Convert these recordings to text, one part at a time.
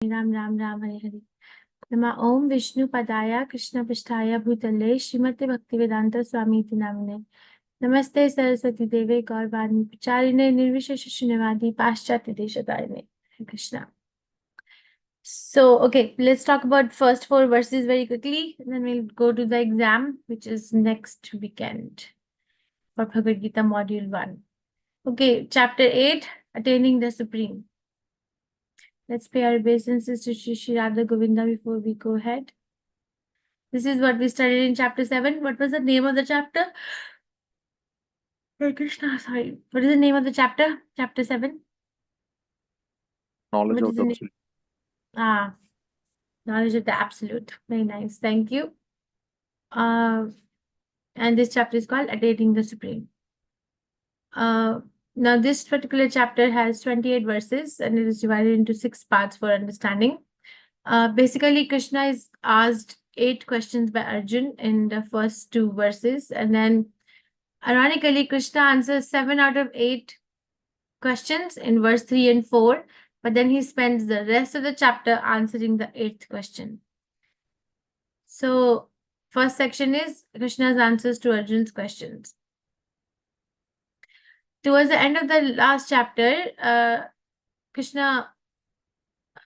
Ram Ram Ram Hare Hare. Nama Om Vishnu Padaya Krishna Pisthaya Bhutale Srimate Bhaktivedanta Swami Iti Namane. Namaste Saraswati Deve Gaurvani Pacharine Nirvishesha Shunyavadi Paschatya Deshatarine. Hare Krishna. So, okay, let's talk about first 4 verses very quickly, and then we'll go to the exam, which is next weekend for Bhagavad Gita Module 1. Okay, Chapter 8, Attaining the Supreme. Let's pay our obeisances to Shri Radha Govinda before we go ahead. This is what we studied in Chapter 7. What was the name of the chapter? Hare Krishna, sorry. What is the name of the chapter? Chapter 7? Knowledge What of is the the name? absolute. Knowledge of the Absolute. Very nice. Thank you. And this chapter is called Attaining the Supreme. Now, this particular chapter has 28 verses and it is divided into 6 parts for understanding. Basically, Krishna is asked 8 questions by Arjun in the first 2 verses, and then ironically, Krishna answers 7 out of 8 questions in verse 3 and 4, but then he spends the rest of the chapter answering the 8th question. So, first section is Krishna's answers to Arjun's questions. Towards the end of the last chapter,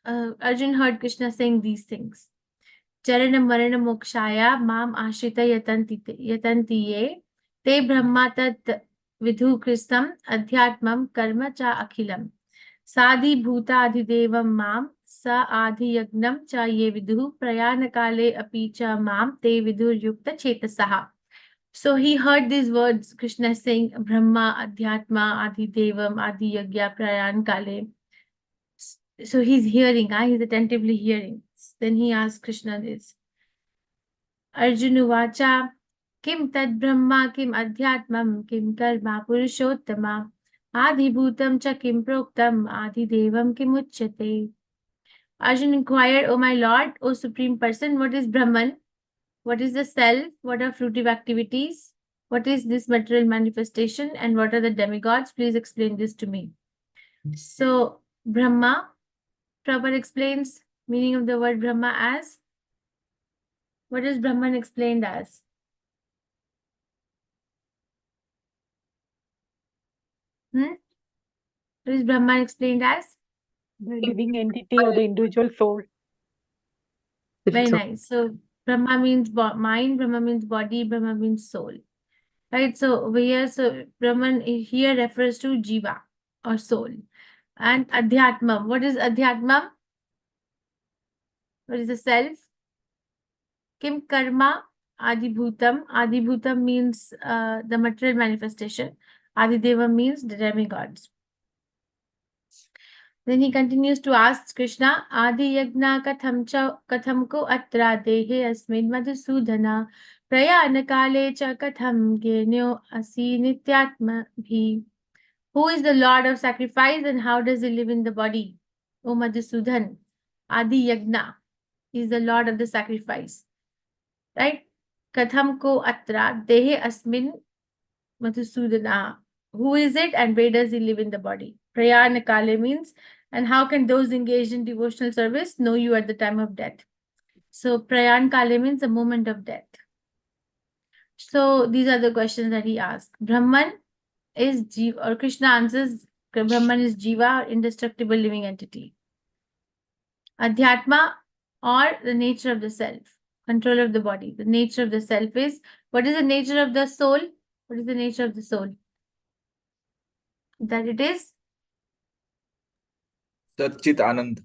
Arjun heard Krishna saying these things. Charana marana mokshaya mam ashrita yatantiye te brahma tat vidhu kristam adhyatmam karma cha akhilam sadhi bhuta adhidevam mam sa adhi yagnam cha ye vidhu prayanakale api cha mam te vidhur yukta chetasaha. So he heard these words, Krishna saying Brahma, Adhyatma, Adhidevam, Adi Yagya, Prayan Kale. So he's hearing, he's attentively hearing. Then he asked Krishna this. Arjunuvacha, Kim tad Brahma, Kim Adhyatmam, Kim Karma, Purushottama, Adhibhutam cha Kim Proktam, Adhidevam Kim Uchyate. Arjun inquired, O my Lord, O Supreme Person, what is Brahman? What is the self? What are fruitive activities? What is this material manifestation? And what are the demigods? Please explain this to me. So, Brahma, Prabhupada explains meaning of the word Brahma as, what is Brahman explained as? What is Brahman explained as? The living entity or the individual soul. Very nice. So, Brahma means mind, Brahma means body, Brahma means soul. Right? So, over here, so Brahman here refers to Jiva or soul. And Adhyatmam. What is Adhyatmam? What is the self? Kim Karma Adibhutam. Adibhutam means the material manifestation. Adideva means the demigods. Then he continues to ask Krishna, Adi Yagna katham ko atra dehe asmid madhusudhana prayana kale cha katham genyo asi nityatma bhi. Who is the Lord of sacrifice and how does he live in the body? O Madhusudhan, Adi Yagna is the Lord of the sacrifice. Right? Katham ko atra dehe asmin Madhusudana. Who is it and where does he live in the body? Prayana Kale means, and how can those engaged in devotional service know you at the time of death? So Prayan Kale means the moment of death. So these are the questions that he asked. Brahman is Jiva, or Krishna answers, Brahman is Jiva, indestructible living entity. Adhyatma, or the nature of the self, control of the body. The nature of the self is, what is the nature of the soul? What is the nature of the soul? That it is Satchit Anand.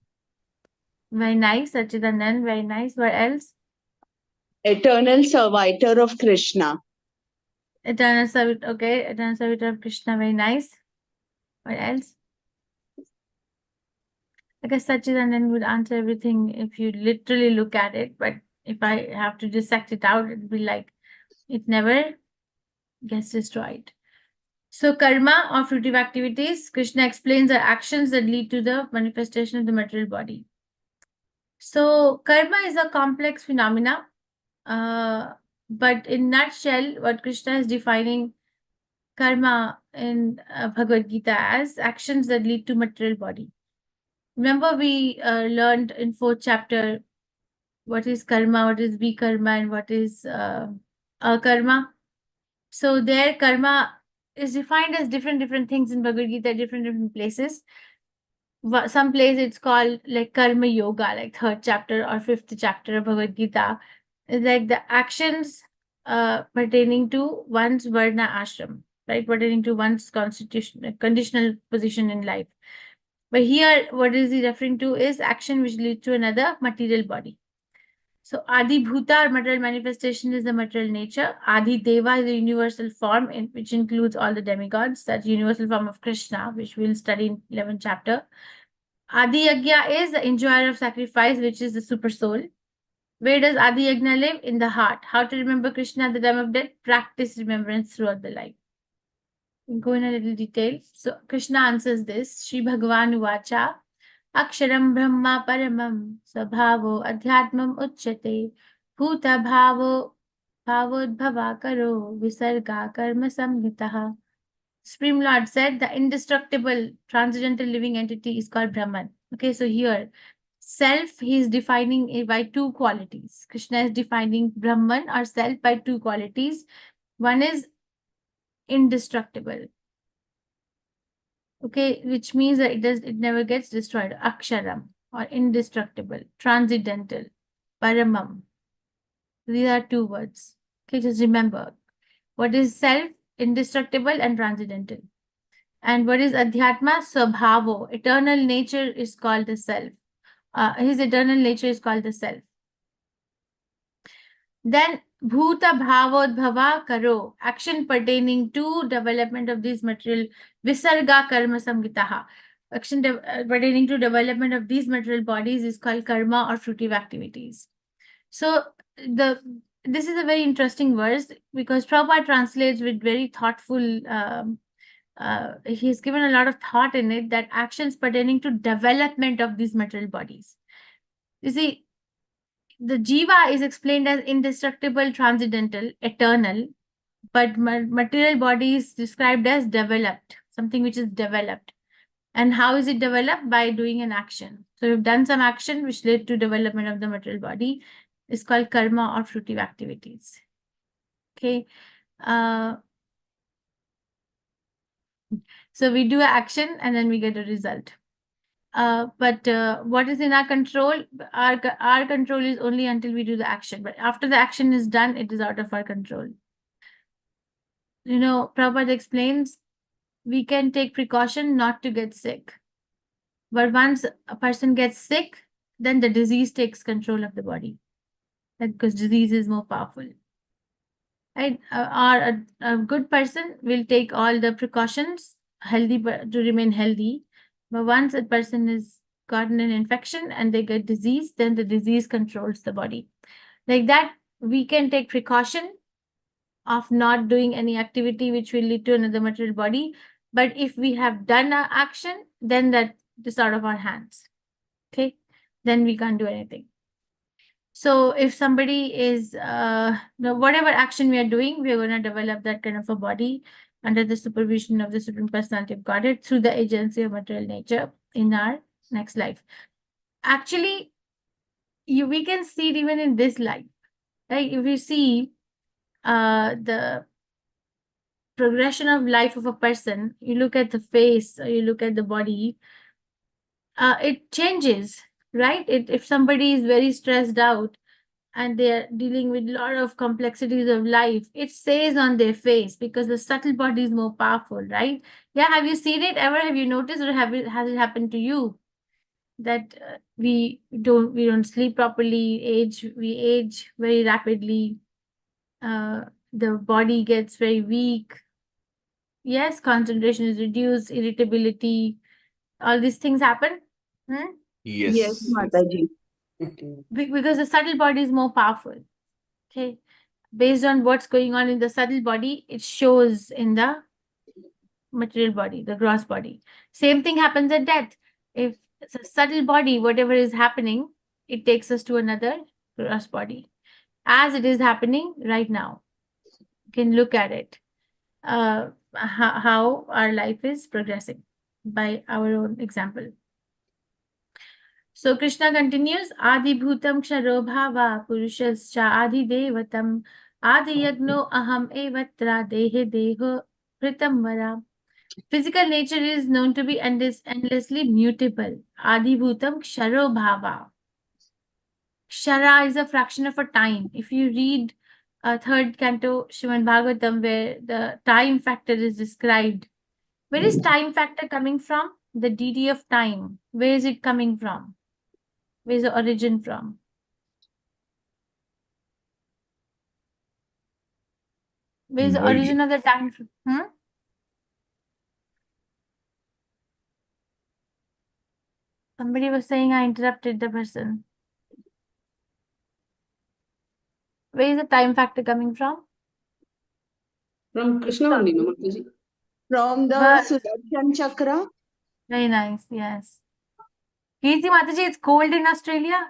very nice, Sachidanand, very nice. What else? Eternal servitor of Krishna. Eternal servitor, okay, eternal servitor of Krishna, very nice. What else? I guess Sachidanand would answer everything if you literally look at it, but if I have to dissect it out, it'd be like it never gets destroyed. So karma or fruitive activities, Krishna explains are actions that lead to the manifestation of the material body. So karma is a complex phenomena, but in nutshell, what Krishna is defining karma in Bhagavad Gita as actions that lead to material body. Remember we learned in 4th chapter what is karma, what is vikarma, and what is akarma. So there karma is defined as different things in Bhagavad Gita, different places. Some place it's called like karma yoga, like 3rd chapter or 5th chapter of Bhagavad Gita. It's like the actions pertaining to one's varna ashram, right? Pertaining to one's constitution, conditional position in life. But here, what is he referring to is action which leads to another material body. So Adi Bhuta or material manifestation is the material nature. Adi Deva is the universal form which includes all the demigods. That's the universal form of Krishna, which we'll study in 11th chapter. Adi Yagya is the enjoyer of sacrifice, which is the super soul. Where does Adi Yagna live? In the heart. How to remember Krishna at the time of death? Practice remembrance throughout the life. We'll go in a little detail. So Krishna answers this. Shri Bhagavan Uvacha. Aksharam Brahma Paramam Sabhavo Adhyatmam Uchyate Bhuta Bhavo Bhavodbhava Karo Visarga Karma Samhitaha. Supreme Lord said the indestructible transcendental living entity is called Brahman. Okay, so here self he is defining it by two qualities. Krishna is defining Brahman or self by two qualities. One is indestructible. Okay, which means that it never gets destroyed. Aksharam or indestructible, transcendental, paramam. These are two words. Okay, just remember what is self, indestructible, and transcendental. And what is adhyatma? Swabhavo. Eternal nature is called the self. His eternal nature is called the self. Then bhuta bhavodbhava karo. Action pertaining to development of these material visarga karma samgitaha. Action pertaining to development of these material bodies is called karma or fruitive activities. So this is a very interesting verse because Prabhupada translates with very thoughtful. He's given a lot of thought in it that actions pertaining to development of these material bodies. You see, the jiva is explained as indestructible, transcendental, eternal, but material body is described as developed, something which is developed. And how is it developed? By doing an action. So we've done some action which led to development of the material body. It's called karma or fruitive activities. Okay. So we do action and then we get a result. But what is in our control? Our control is only until we do the action. But after the action is done, it is out of our control. You know, Prabhupada explains we can take precaution not to get sick. But once a person gets sick, then the disease takes control of the body. Because disease is more powerful. Right? Or a good person will take all the precautions healthy to remain healthy. But once a person is gotten an infection and they get disease, then the disease controls the body. Like that, we can take precaution of not doing any activity which will lead to another material body. But if we have done an action, then that is out of our hands. Okay, then we can't do anything. So if somebody is, whatever action we are doing, we are going to develop that kind of a body under the supervision of the Supreme Personality of Godhead through the agency of material nature in our next life. Actually, we can see it even in this life. Right? If we see the progression of life of a person, you look at the face, or you look at the body, it changes, right? If somebody is very stressed out and they are dealing with a lot of complexities of life, it stays on their face because the subtle body is more powerful, right? Yeah, have you seen it ever? Have you noticed, or has it happened to you that we don't sleep properly, we age very rapidly, the body gets very weak. Yes, concentration is reduced, irritability, all these things happen. Yes, Yes. Mataji. Because the subtle body is more powerful. Okay. Based on what's going on in the subtle body, it shows in the material body, the gross body. Same thing happens at death. If it's a subtle body, whatever is happening, it takes us to another gross body. As it is happening right now. You can look at it. How our life is progressing by our own example. So Krishna continues, Adi Bhutam Ksharo Bhava Purushascha Adi Devatam Adi Yagno Aham Evatra Dehe Deho Pritam Vara. Physical nature is known to be endlessly mutable. Adi Bhutam Ksharo Bhava. Kshara is a fraction of a time. If you read third canto Srimad Bhagavatam, where the time factor is described, where is time factor coming from? The deity of time. Where is it coming from? Where is the origin from? Where is the Void. origin of the time? Somebody was saying I interrupted the person. Where is the time factor coming from? From Krishna only, no, Mataji? From the But Sudarshan Chakra. very nice, yes. Kirti Mataji, it's cold in Australia.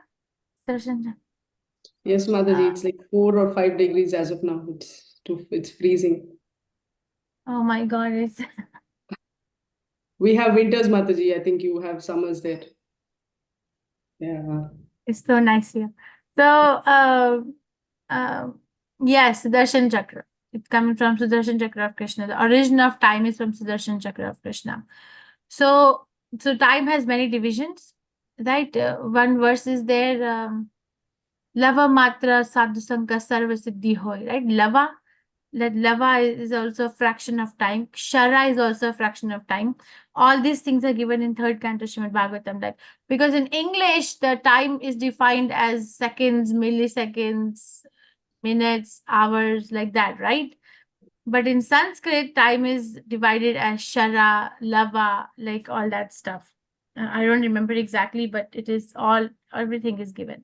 Darshan. Yes, Mataji, it's like 4 or 5 degrees as of now. It's freezing. Oh my God, it's We have winters, Mataji. I think you have summers there. Yeah. it's so nice here. So yes, Sudarshan Chakra. It's coming from Sudarshan Chakra of Krishna. The origin of time is from Sudarshan Chakra of Krishna. So time has many divisions, right? One verse is there, Lava Matra Sadhu Sangha Sarva Siddhi Hoy, right? Lava, that lava is also a fraction of time. Kshara is also a fraction of time. All these things are given in third canto Srimad Bhagavatam, like, because in English the time is defined as seconds, milliseconds, minutes, hours, like that, right? But in Sanskrit, time is divided as shara, lava, like all that stuff. I don't remember exactly, but it is all, everything is given.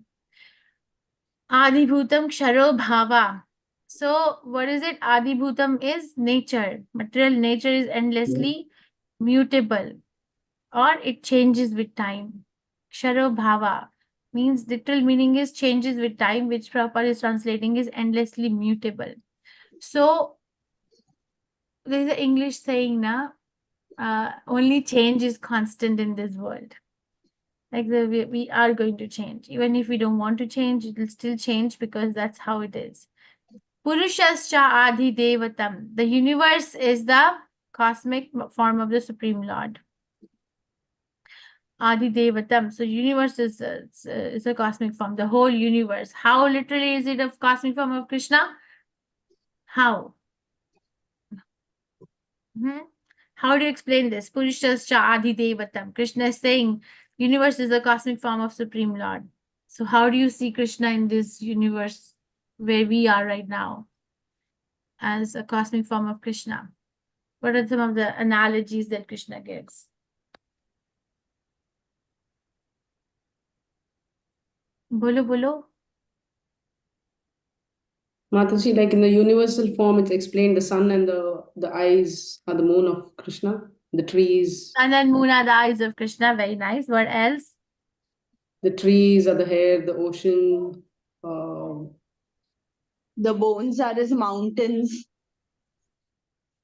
Adi Bhutam Ksharo Bhava. So what is it? Adi Bhutam is nature. Material nature is endlessly mutable, or it changes with time. Ksharo Bhava means literal meaning is changes with time, which Prabhupada is translating is endlessly mutable. So there is an English saying now, only change is constant in this world. Like we are going to change. Even if we don't want to change, it will still change because that's how it is. Purushascha Adi Devatam. The universe is the cosmic form of the Supreme Lord. Adi Devatam. So universe is a cosmic form. The whole universe. How literally is it a cosmic form of Krishna? How? How do you explain this? Purushascha Adi Devatam. Krishna is saying universe is a cosmic form of Supreme Lord. So how do you see Krishna in this universe where we are right now as a cosmic form of Krishna? What are some of the analogies that Krishna gives? Bolo bolo. Mataji, like in the universal form, it's explained the sun and the eyes are the moon of Krishna, the trees. And then moon are the eyes of Krishna. Very nice. What else? The trees are the hair, the ocean. The bones are his mountains.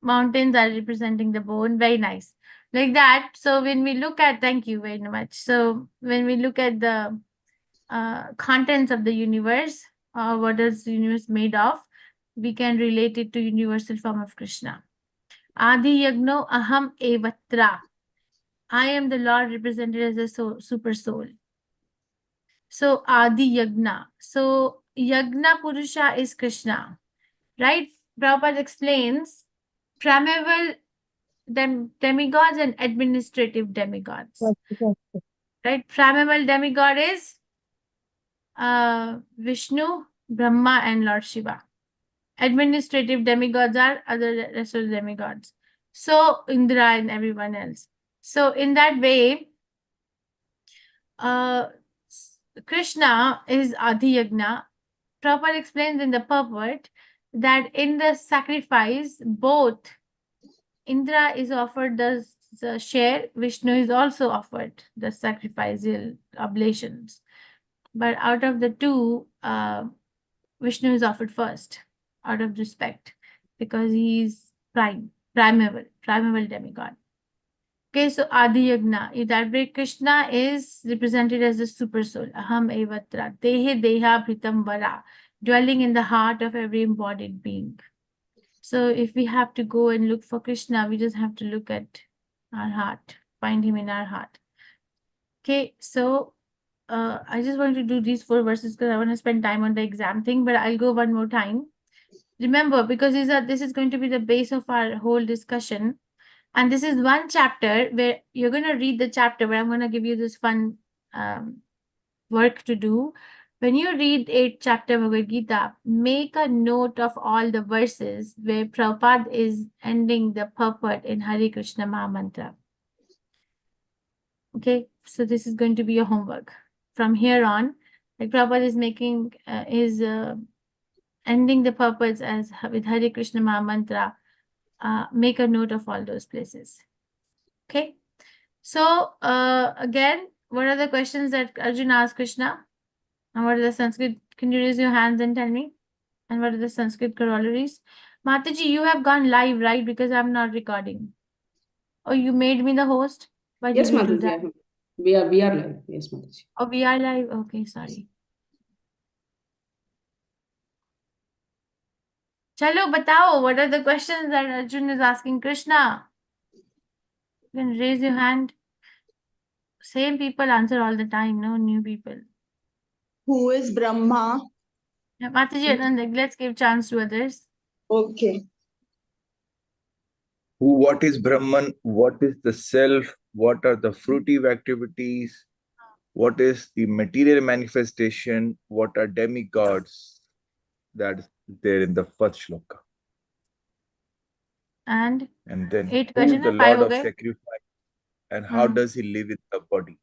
Mountains are representing the bone. Very nice. Like that. So when we look at, thank you very much. So when we look at the contents of the universe, what is the universe made of, we can relate it to universal form of Krishna. Adi Yagno Aham Evatra. I am the Lord represented as a super soul. So Adi Yagna. So Yagna Purusha is Krishna, right? Prabhupada explains primeval demigods and administrative demigods. Right? Primeval demigod is Vishnu, Brahma, and Lord Shiva. Administrative demigods are other rest of the demigods. So Indra and everyone else. So in that way, Krishna is Adi Yagna. Prabhupada explains in the purport that in the sacrifice, both Indra is offered the share, Vishnu is also offered the sacrificial oblations. But out of the two, Vishnu is offered first, out of respect, because he is primeval demigod. Okay, so Adi Yagna. That way Krishna is represented as the super soul. Aham evatra. Dehe deha pritam vara. Dwelling in the heart of every embodied being. So if we have to go and look for Krishna, we just have to look at our heart. Find him in our heart. Okay, so I just want to do these 4 verses because I want to spend time on the exam thing, but I'll go one more time. Remember, because this is going to be the base of our whole discussion. And this is one chapter where you're going to read the chapter, but I'm going to give you this fun work to do. When you read 8th chapter Bhagavad Gita, make a note of all the verses where Prabhupada is ending the purport in Hare Krishna Mahamantra. Okay, so this is going to be your homework. From here on, like Prabhupada is making, ending the purports as with Hare Krishna Mahamantra. Make a note of all those places. Okay. So again, what are the questions that Arjuna asked Krishna? And what are the Sanskrit? Can you raise your hands and tell me? And what are the Sanskrit corollaries? Mataji, you have gone live, right? Because I'm not recording. Oh, you made me the host? Why Yes, did you do Mataji. that? We are live. Yes, Mataji. Oh, we are live? Okay, sorry. Chalo, batao, what are the questions that Arjun is asking Krishna? You can raise your hand. Same people answer all the time, no new people. Who is Brahma? Yeah, Mataji, Anand, let's give chance to others. Okay. What is Brahman? What is the self? What are the fruitive activities? What is the material manifestation? What are demigods? That is there in the first shloka. And then 8 who is question the है, 5 Lord हो of गए. sacrifice? And how does he live in the body?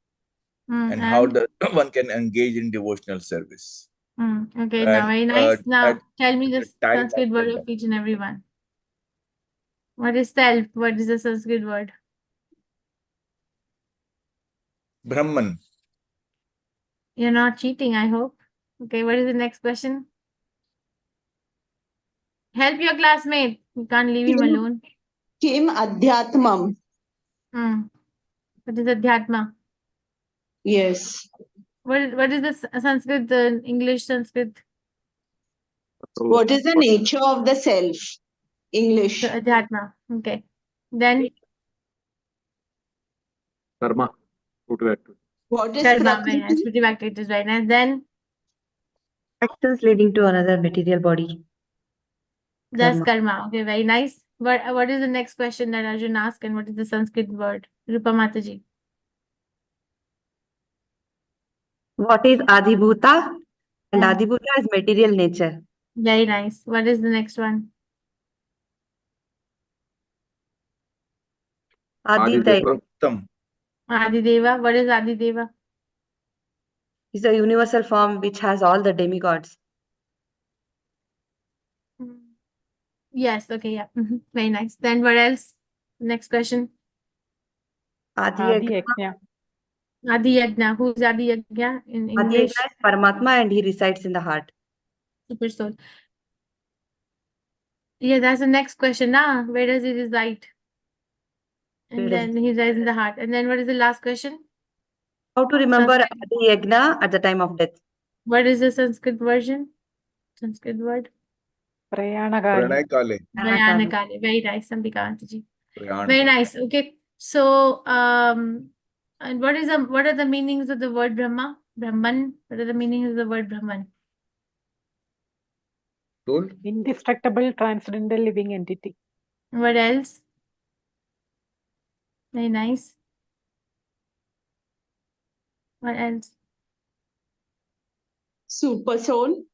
And how And does one can engage in devotional service? okay, And now very nice. Now at tell me the the time of Sanskrit word of each and every one. What is self? What is the Sanskrit word? Brahman. You're not cheating, I hope. Okay, what is the next question? Help your classmate. You can't leave him alone. Kim Adhyatmam. What is Adhyatma? Yes. What is the Sanskrit, the English Sanskrit? What is the nature of the self? English. The Adhyatma. Okay. Then Karma. What is Karma. Very nice. Prakriti? Fruitive activities. Very nice. Then Actions leading to another material body. that's Karma. karma. Okay, very nice. What is the next question that Arjun asked, and what is the Sanskrit word? Rupa Mataji. What is Adhibhuta? And Yeah. Adhibhuta is material nature. Very nice. What is the next one? Aditya Adideva. What is Adideva? is a universal form which has all the demigods. Yes. Okay. Yeah. Very nice. Then what else? Next question. Adi Adiyagna Yajna. Adi Yagna. Who's Adi Yagna in English? is Paramatma and he resides in the heart. Super soul. Yeah, that's the next question. Where does he reside? And then he resides in the heart. And then what is the last question? How to remember Sanskrit. Adiyagna at the time of death? What is the Sanskrit version? Sanskrit word? Prayanakali. Pranay Kale. Vayanakale. Very nice, Ambika Auntie. Prayan Very Kale. nice. Okay. So, and what are the meanings of the word Brahma? Brahman. What are the meanings of the word Brahman? Told? Indestructible, transcendental living entity. What else? Very nice. What else? Super soul.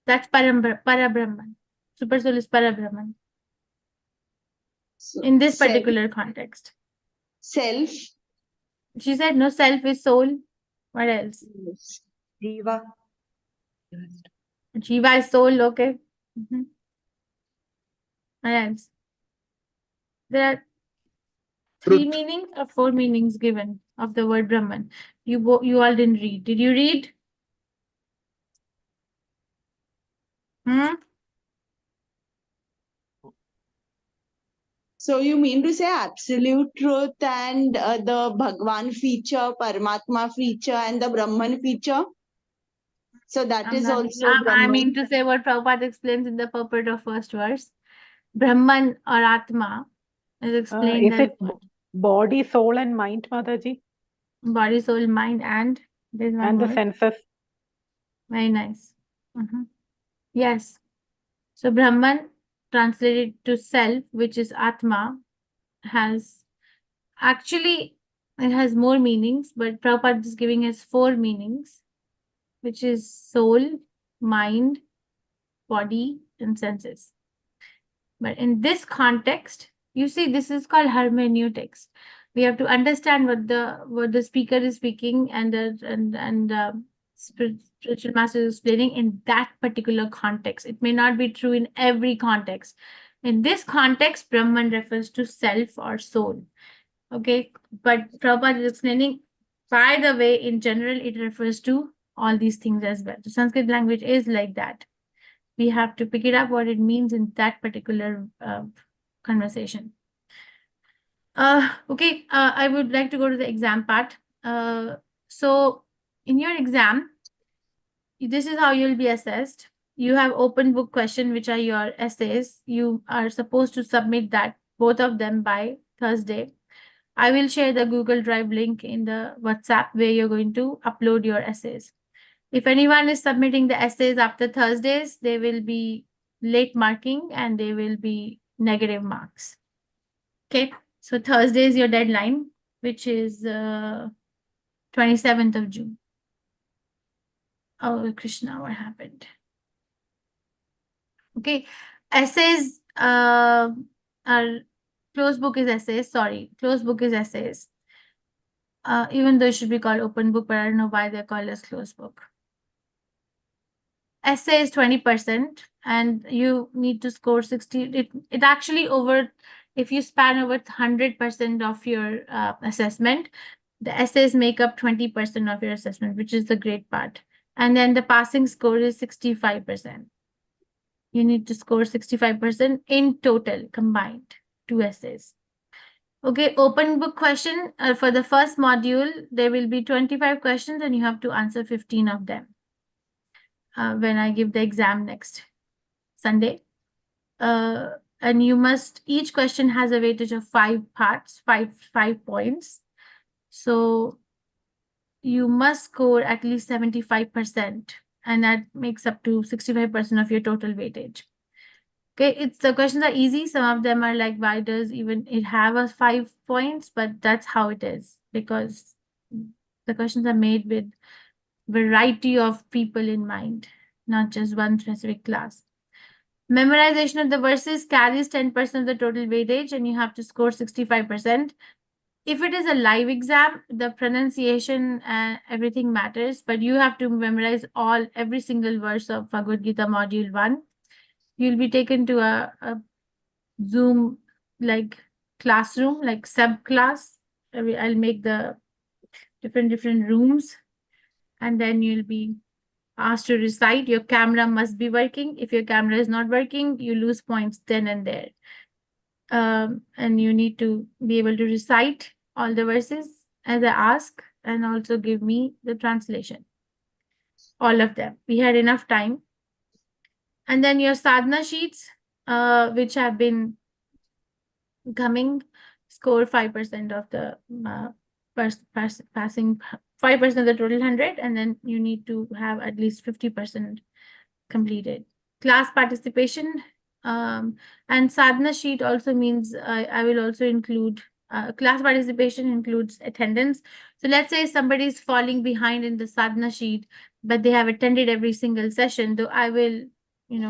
That's Parabrahman. Super soul is Parabrahman. In this particular context. Self. She said no, self is soul. What else? Jiva. Jiva is soul, okay. What else? There are 3 Truth. meanings or 4 meanings given of the word Brahman. You all didn't read. Did you read? So you mean to say absolute truth and the Bhagwan feature, Paramatma feature and the Brahman feature? So that is also I Brahman. mean to say what Prabhupada explains in the purport of first verse. Brahman or Atma is explained Is as it body, soul, and mind, Mataji? body, soul, mind, and there's one And the more. senses. Very nice. Yes. So Brahman, translated to self, which is Atma, has actually, it has more meanings, but Prabhupada is giving us 4 meanings, which is soul, mind, body, and senses. But in this context, you see, this is called hermeneutics. We have to understand what the speaker is speaking and spiritual master is explaining in that particular context. It may not be true in every context. In this context, Brahman refers to self or soul. Okay, but Prabhupada is explaining, by the way, in general, it refers to all these things as well. The Sanskrit language is like that. We have to pick it up what it means in that particular conversation. Okay, I would like to go to the exam part. So in your exam, this is how you'll be assessed. You have open book question, which are your essays. You are supposed to submit that, both of them, by Thursday. I will share the Google Drive link in the WhatsApp where you're going to upload your essays. If anyone is submitting the essays after Thursdays, they will be late marking and they will be negative marks. Okay, so Thursday is your deadline, which is 27th of June. Oh, Krishna, what happened? Okay, essays are closed book is essays. Sorry, closed book is essays. Even though it should be called open book, but I don't know why they're called as closed book. Essay is 20%, and you need to score 60. It actually if you span over 100% of your assessment, the essays make up 20% of your assessment, which is the great part. And then the passing score is 65%. You need to score 65% in total, combined, 2 essays. Okay, open book question. For the first module, there will be 25 questions and you have to answer 15 of them when I give the exam next Sunday. And you must, each question has a weightage of 5 parts, 5 points. So you must score at least 75%, and that makes up to 65% of your total weightage. Okay, the questions are easy. Some of them are like, why does even it have a 5 points? But that's how it is, because the questions are made with variety of people in mind, not just one specific class. Memorization of the verses carries 10% of the total weightage, and you have to score 65%. If it is a live exam, the pronunciation and everything matters, but you have to memorize every single verse of Bhagavad Gita Module 1. You'll be taken to a Zoom like classroom, like sub-class. I'll make the different rooms, and then you'll be asked to recite. Your camera must be working. If your camera is not working, you lose points then and there. And you need to be able to recite all the verses as I ask, and also give me the translation. All of them. We had enough time. And then your sadhana sheets, which have been coming, score 5% of the passing 5% of the total 100, and then you need to have at least 50% completed. Class participation, and sadhana sheet also means I will also include class participation includes attendance. So let's say somebody is falling behind in the sadhana sheet, but they have attended every single session, though I will,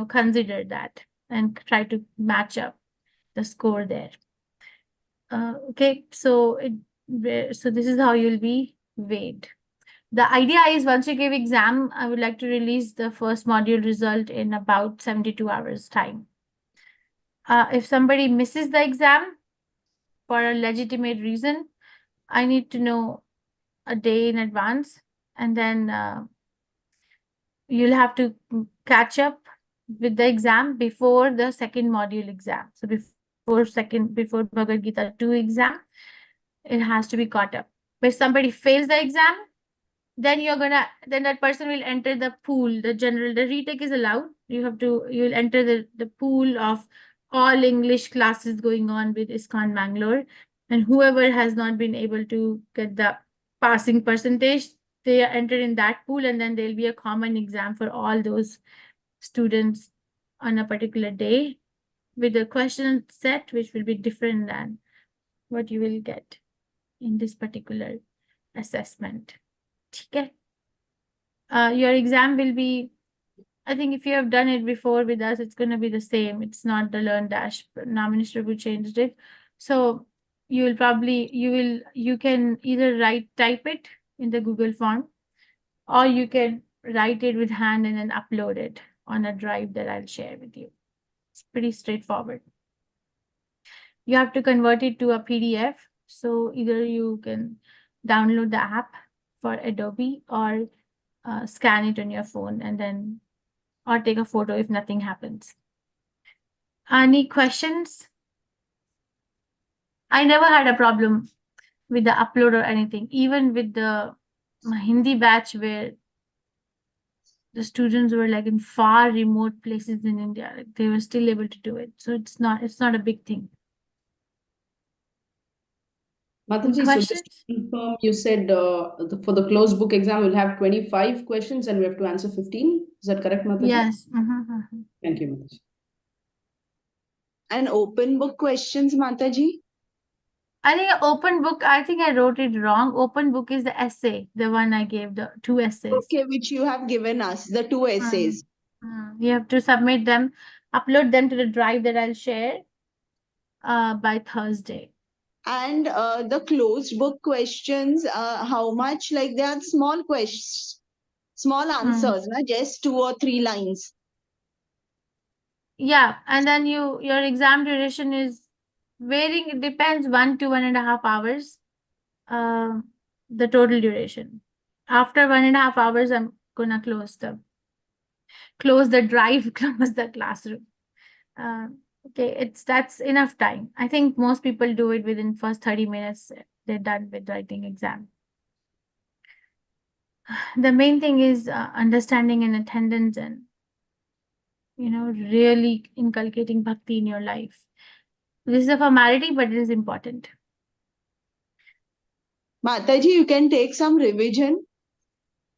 consider that and try to match up the score there. Okay, so this is how you'll be weighed. The idea is, once you give exam, I would like to release the first module result in about 72 hours time. If somebody misses the exam for a legitimate reason, I need to know a day in advance, and then you'll have to catch up with the exam before the second module exam. So before before Bhagavad Gita 2 exam. It has to be caught up. But if somebody fails the exam, then that person will enter the pool. The retake is allowed. You'll enter the pool of all English classes going on with ISKCON Mangalore. And whoever has not been able to get the passing percentage, they are entered in that pool, and then there'll be a common exam for all those students on a particular day with a question set which will be different than what you will get in this particular assessment. Okay. Your exam will be, I think if you have done it before with us, it's going to be the same. It's not the Learn Dash. Now Minister who changed it. So you can either type it in the Google form, or you can write it with hand and then upload it on a drive that I'll share with you. It's pretty straightforward. You have to convert it to a PDF. So either you can download the app for Adobe or scan it on your phone and then, or take a photo if nothing happens. Any questions? I never had a problem with the upload or anything, even with the Hindi batch where the students were like in far remote places in India. Like they were still able to do it. So it's not a big thing. Mataji, so just to confirm, you said for the closed book exam, we'll have 25 questions and we have to answer 15. Is that correct, Mataji? Yes. Thank you, Mataji. And open book questions, Mataji? I think open book, I think I wrote it wrong. Open book is the essay, the one I gave, the 2 essays. Okay, which you have given us, the 2 essays. You have to submit them, upload them to the drive that I'll share by Thursday. And the closed book questions, how much? Like they are small questions, small answers, just 2 or 3 lines. Yeah, and then your exam duration is varying. It depends, 1 to 1.5 hours. The total duration. After 1.5 hours, I'm gonna close the drive, close the classroom. Okay, that's enough time. I think most people do it within first 30 minutes. They're done with writing exam. The main thing is understanding and attendance, and really inculcating bhakti in your life. This is a formality, but it is important. Mataji, you can take some revision.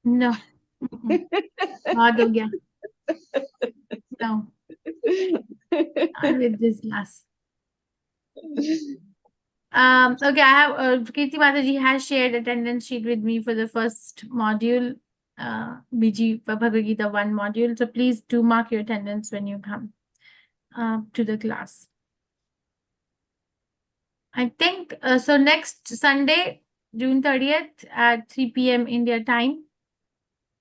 No. Bahut ho gaya. No. Not with this class. Okay, I have Kirti Mataji has shared attendance sheet with me for the first module, BG Bhagavad Gita 1 module. So please do mark your attendance when you come to the class. I think so. Next Sunday, June 30th at 3 p.m. India time,